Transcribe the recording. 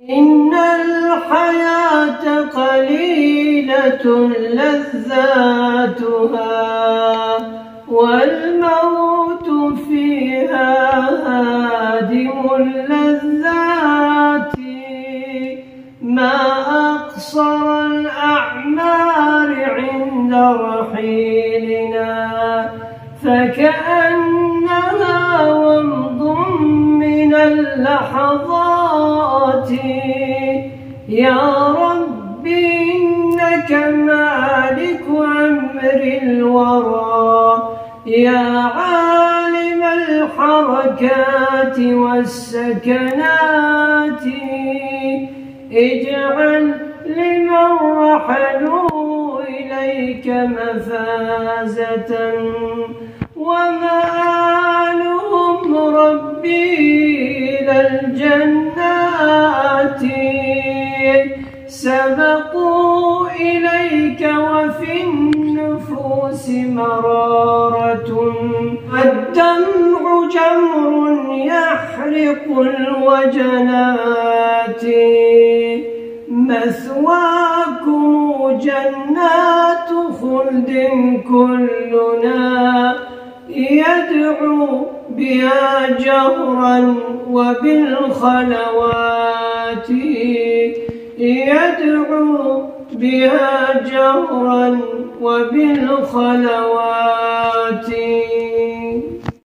إن الحياة قليلة لذاتها والموت فيها هادم اللذات ما أقصر الأعمار عند رحيلنا فكأنها ومض من اللحظات يا ربي إنك مالك أمر الورى يا عالم الحركات والسكنات اجعل لمن رحلوا إليك مفازة ومآلهم ربي إلى الجنات سبقوا إليك وفي النفوس مرارة الدمع جمر يحرق الوجنات مثواكم جنات خلد كلنا يدعو بها جهرا وبالخلوات يدعو بها جهرا وبالخلوات